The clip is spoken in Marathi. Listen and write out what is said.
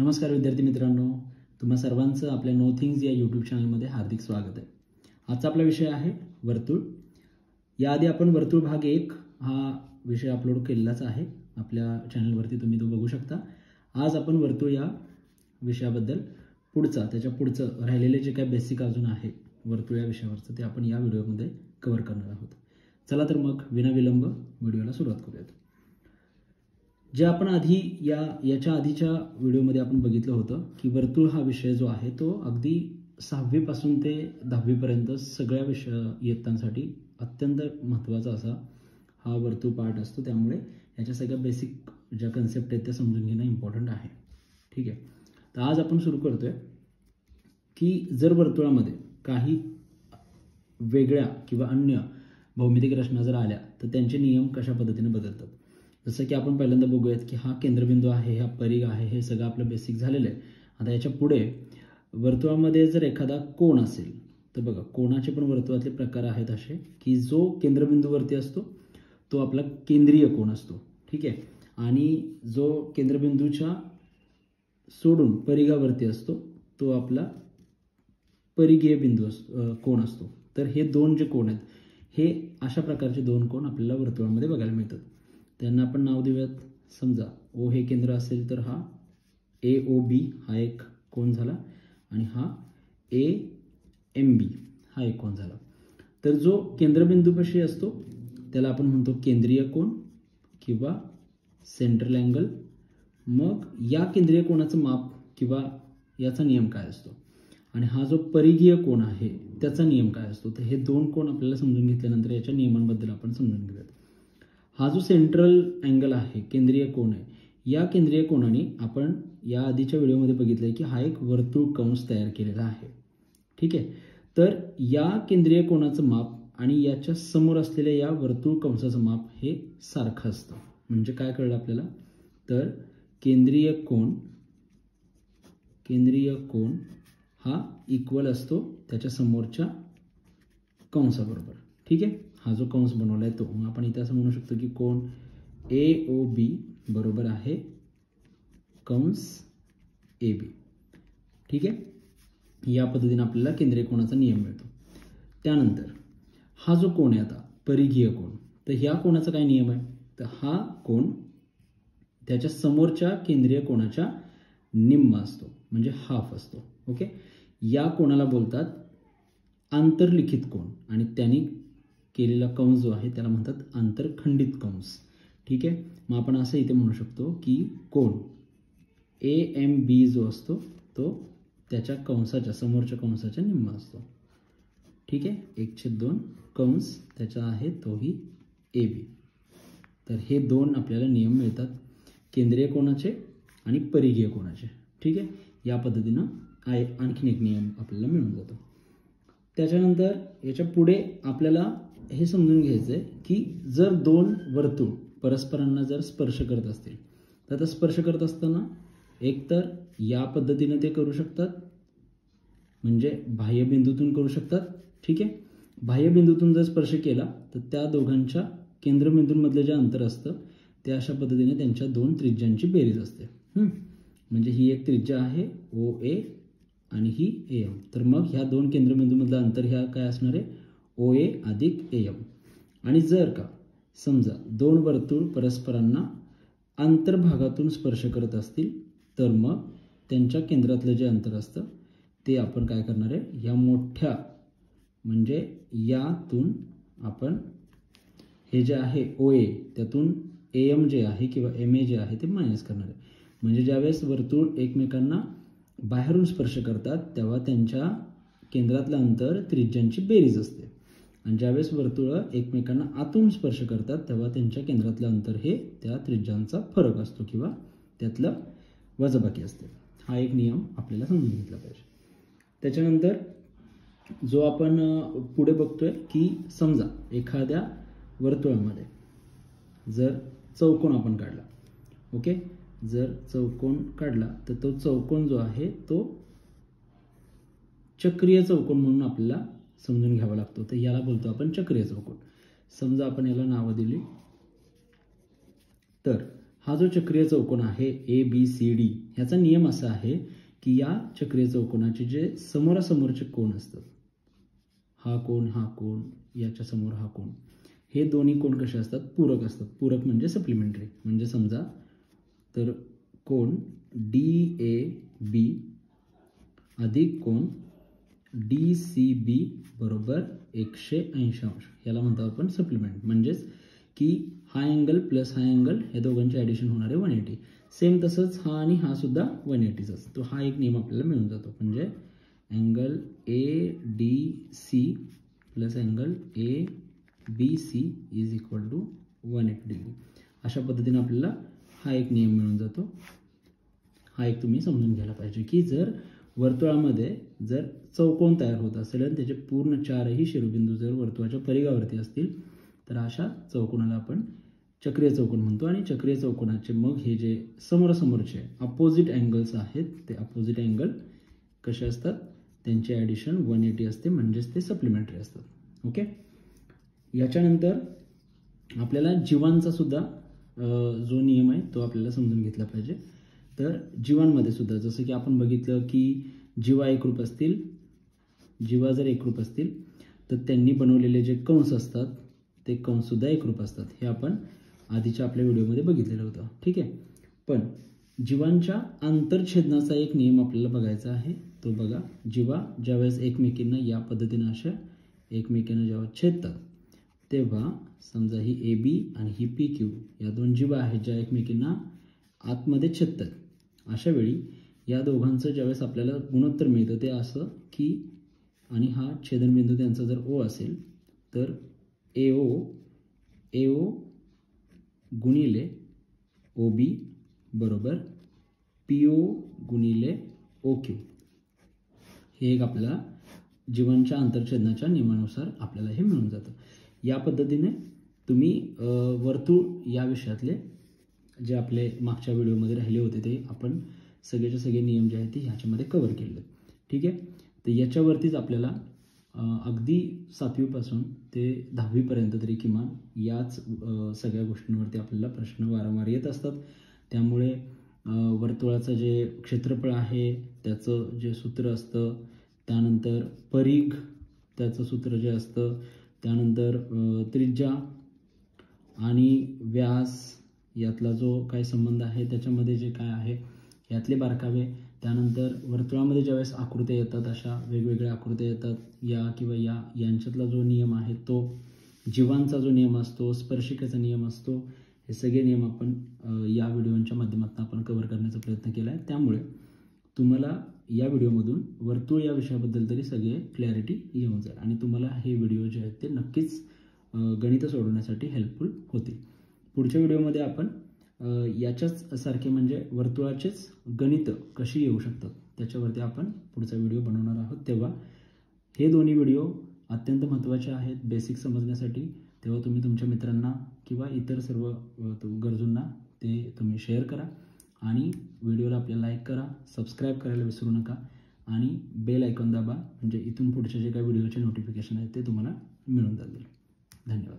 नमस्कार विद्यार्थी मित्रांनो, तुम्हा सर्वांचं आपल्या नो थिंग्स या यूट्यूब चॅनलमध्ये हार्दिक स्वागत आहे। आजचा आपला विषय आहे वर्तुळ। याआधी आपण वर्तुळ भाग 1 हा विषय अपलोड केलेलाच आहे आपल्या चॅनलवरती, तुम्ही तो बघू शकता। आज आपण वर्तुळ या विषयाबद्दल त्याच्या पुढचं राहिलेले जे काही बेसिक अजून आहे वर्तुळ या विषयावरचं ते आपण या व्हिडिओमध्ये कव्हर करणार आहोत। चला तर मग विना विलंब व्हिडिओला सुरुवात करूयात। जे आपण याच्या आधीच्या व्हिडिओमध्ये आपण बघितलं होतं की वर्तुळ हा विषय जो आहे तो अगदी 6वी पासून ते 10वी पर्यंत सगळ्या इयत्तांसाठी अत्यंत महत्त्वाचा असा हा वर्तुळ पार्ट असतो। त्यामुळे याच्या सगळ्या बेसिक ज्या कन्सेप्ट आहेत त्या समजून घेणं इम्पॉर्टंट आहे। ठीक आहे, तर आज आपण सुरू करतोय की जर वर्तुळामध्ये काही वेगळ्या किंवा अन्य भौमितिक रचना जर आल्या तर त्यांचे नियम कशा पद्धतीने बदलतात। जसं की आपण पहिल्यांदा बघूयात की हा केंद्रबिंदू आहे, हा परिघ आहे, हे सगळं आपलं बेसिक झालेलं आहे। आता याच्या पुढे वर्तुळामध्ये जर एखादा कोन असेल तर बघा, कोनाचे पण वर्तुळातले प्रकार आहेत असे की जो केंद्रबिंदूवरती असतो तो आपला केंद्रीय कोन असतो। ठीक आहे, आणि जो केंद्रबिंदूच्या सोडून परिघावरती असतो तो आपला परिघीय कोन असतो। तर हे दोन जे कोन आहेत हे अशा प्रकारचे दोन कोन आपल्याला वर्तुळामध्ये बघायला मिळतात। त्यांना आपण नाव देऊयात। समजा ओ हे केंद्र असेल तर हा AOB हा एक कोन झाला आणि हा AMB हा एक कोन झाला। तर जो केंद्रबिंदूपाशी असतो त्याला आपण म्हणतो केंद्रीय कोन किंवा सेंट्रल अँगल। मग या केंद्रीय कोनाचं माप किंवा याचा नियम काय असतो आणि हा जो परिघीय कोन आहे त्याचा नियम काय असतो। तर हे दोन कोन आपल्याला समजून घेतल्यानंतर याच्या नियमांबद्दल आपण समजून घेऊयात। हा जो सेंट्रल अँगल आहे, केंद्रीय कोन आहे, या केंद्रीय कोनाने आपण या आधीच्या व्हिडिओमध्ये बघितलंय की हा एक वर्तुळ कंस तयार केलेला आहे। ठीक आहे, तर या केंद्रीय कोनाचं माप आणि याच्या समोर असलेल्या या वर्तुळ कंसाचं माप हे सारखं असतं। म्हणजे काय कळलं आपल्याला, तर केंद्रीय कोन हा इक्वल असतो त्याच्या समोरच्या कंसाबरोबर। ठीक आहे, हा जो कंस बनवलाय तो मग आपण इथे असं म्हणू शकतो की कोन AOB बरोबर आहे कंस AB। ठीक आहे, या पद्धतीने आपल्याला केंद्रीय कोनाचा नियम मिळतो। त्यानंतर हा जो कोन आहे आता परिघीय कोन, तर ह्या कोनाचा काय नियम आहे, तर हा कोन त्याच्या समोरच्या केंद्रीय कोनाच्या निम्मा असतो, म्हणजे हाफ असतो। ओके, या कोनाला बोलतात आंतरलिखित कोन आणि त्यांनी केलेला कंस जो आहे त्याला म्हणतात आंतरखंडित कंस। ठीक आहे, मग आपण असं इथे म्हणू शकतो की कोन AMB जो असतो तो त्याच्या कंसाच्या समोरच्या कंसाच्या निम्मा असतो। ठीक आहे, 1/2 कंस त्याचा आहे तोही AB। तर हे दोन आपल्याला नियम मिळतात, केंद्रीय कोनाचे आणि परिघीय कोनाचे। ठीक आहे, या पद्धतीनं आणखीन एक नियम आपल्याला मिळून जातो। त्याच्यानंतर याच्या पुढे आपल्याला हे समजून घ्यायचं आहे की जर दोन वर्तुळ परस्परांना जर स्पर्श करत असतील तर स्पर्श करत असताना एकतर या पद्धतीने ते करू शकतात, म्हणजे बाह्यबिंदूतून करू शकतात। ठीक आहे, बाह्यबिंदूतून जर स्पर्श केला तर त्या दोघांच्या केंद्रबिंदूंमधलं जे अंतर असतं ते अशा पद्धतीने त्यांच्या दोन त्रिज्यांची बेरीज असते। म्हणजे ही एक त्रिज्या आहे OA आणि ही AM। तर मग ह्या दोन केंद्रबिंदूमधलं अंतर ह्या काय असणार आहे, OA अधिक AM। आणि जर का समजा दोन वर्तुळ परस्परांना अंतर्भागातून स्पर्श करत असतील तर मग त्यांच्या केंद्रातलं जे अंतर असतं ते आपण काय करणार आहे, ह्या मोठ्या म्हणजे यातून आपण हे जे आहे OA त्यातून AM जे आहे किंवा MA जे आहे ते मायनस करणार आहे। म्हणजे ज्यावेळेस वर्तुळ एकमेकांना बाहेरून स्पर्श करतात तेव्हा त्यांच्या केंद्रातलं अंतर त्रिज्यांची बेरीज असते आणि ज्यावेळेस वर्तुळ एकमेकांना आतून स्पर्श करतात तेव्हा त्यांच्या केंद्रातलं अंतर हे त्या त्रिज्यांचा फरक असतो किंवा त्यातलं वजाबाकी असते। हा एक नियम आपल्याला समजून घेतला पाहिजे। त्याच्यानंतर जो आपण पुढे बघतोय की समजा एखाद्या वर्तुळामध्ये जर चौकोन आपण काढला, ओके, जर चौकोन काढला तर तो चौकोन जो आहे तो चक्रीय चौकोन म्हणून आपल्याला समजून घ्यावा लागतो। तर याला बोलतो आपण चक्रीय चौकोन। समजा आपण याला नावं दिली तर हा जो चक्रीय चौकोन आहे ABCD ह्याचा नियम असा आहे की या चक्रीय चौकोनाचे जे समोरासमोरचे कोन असतात, हा कोन याच्या समोर हा कोन, हे दोन्ही कोन कसे असतात, पूरक असतात. पूरक म्हणजे सप्लिमेंटरी. म्हणजे समजा तर कोन DAB अधिक कोन DCB बरोबर 180 अंश, याला म्हणतो आपण सप्लिमेंट. म्हणजेच की हा अँगल प्लस हा अँगल हे दोघांचे ॲडिशन होणार आहे 180. सेम तसंच हा आणि हा सुद्धा 180च. तो हा एक नियम आपल्याला मिळून जातो. म्हणजे angle ADC plus angle ABC is equal to 180 degree. अशा पद्धतीने आपल्याला हा एक नियम मिळून जातो. हा एक तुम्ही समजून घ्यायला पाहिजे की जर वर्तुळामध्ये जर चौकोन तयार होत असेल आणि त्याचे पूर्ण चारही शिरोबिंदू जर वर्तुळाच्या परिघावरती असतील तर अशा चौकोनाला आपण चक्रीय चौकोन म्हणतो. आणि चक्रीय चौकोनाचे मग हे जे समोरासमोरचे अपोजिट अँगल्स आहेत ते अपोजिट अँगल कसे असतात, त्यांचे ॲडिशन 180 असते. म्हणजेच ते सप्लिमेंटरी असतात. ओके. याच्यानंतर आपल्याला जीवांचा सुद्धा जो नियम आहे तो आपल्याला समजून घेतला पाहिजे. तर जीवांमध्ये सुद्धा जसं की आपण बघितलं की जीवा एकरूप असतील, जीवा जर एकरूप असतील तर त्यांनी बनवलेले जे कंस असतात ते कंससुद्धा एकरूप असतात. हे आपण आधीच्या आपल्या व्हिडिओमध्ये बघितलेलं होतं. ठीक आहे. पण जीवांच्या आंतरछेदनाचा एक नियम आपल्याला बघायचा आहे. तो बघा, जीवा ज्यावेळेस एकमेकींना या पद्धतीनं अशा एकमेकींना जेव्हा छेदतात तेव्हा समजा ही AB आणि ही PQ या दोन जीवा आहेत ज्या एकमेकींना आतमध्ये छेदतात. अशा वेळी या दोघांचं ज्यावेळेस आपल्याला गुणोत्तर मिळतं ते असं की, आणि हा छेदनबिंदू त्यांचा जर O असेल तर AO गुणिले OB बरोबर PO गुणिले OQ. हे एक आपल्याला जीवांच्या आंतरछेदनाच्या नियमानुसार आपल्याला हे मिळून जातं. या पद्धतीने तुम्ही वर्तुळ या विषयातले जे आपले मागच्या व्हिडिओमध्ये राहिले होते ते आपण सगळेचे सगळे नियम जे आहेत ते ह्याच्यामध्ये कव्हर केले. ठीक आहे. तर याच्यावरतीच आपल्याला अगदी 7वीपासून ते 10वीपर्यंत तरी किमान याच सगळ्या गोष्टींवरती आपल्याला प्रश्न वारंवार येत असतात. त्यामुळे वर्तुळाचं जे क्षेत्रफळ आहे त्याचं जे सूत्र असतं, त्यानंतर परिघ त्याचं सूत्र जे असतं, त्यानंतर त्रिज्या आणि व्यास यातला जो काय संबंध आहे त्याच्यामध्ये जे काय आहे यातले बारकावे, त्यानंतर वर्तुळामध्ये ज्यावेळेस आकृत्या येतात अशा वेगवेगळ्या आकृत्या येतात या किंवा यांच्यातला जो नियम आहे तो, जीवांचा जो नियम असतो, स्पर्शिकेचा नियम असतो, हे सगळे नियम आपण या व्हिडिओच्या माध्यमातून आपण कव्हर करण्याचा प्रयत्न केला आहे. त्यामुळे तुम्हाला या व्हिडिओमधून वर्तुळ या विषयाबद्दल तरी सगळे क्लॅरिटी येऊन जाईल आणि तुम्हाला हे व्हिडिओ जे आहेत ते नक्कीच गणितं सोडवण्यासाठी हेल्पफुल होतील. पुढच्या व्हिडिओमध्ये आपण याच्याच सारखे म्हणजे वर्तुळाचेच गणितं कशी येऊ शकतात त्याच्यावरती आपण पुढचा व्हिडिओ बनवणार आहोत. तेव्हा हे दोन्ही व्हिडिओ अत्यंत महत्त्वाचे आहेत बेसिक समजण्यासाठी. तेव्हा तुम्ही तुमच्या मित्रांना किंवा इतर सर्व गरजूंना ते तुम्ही शेअर करा आणि व्हिडिओला आपल्याला लाईक करा, सबस्क्राईब करायला विसरू नका आणि बेल आयकॉन दाबा. म्हणजे इथून पुढचे जे काही व्हिडिओचे नोटिफिकेशन आहेत ते तुम्हाला मिळून जातील. धन्यवाद.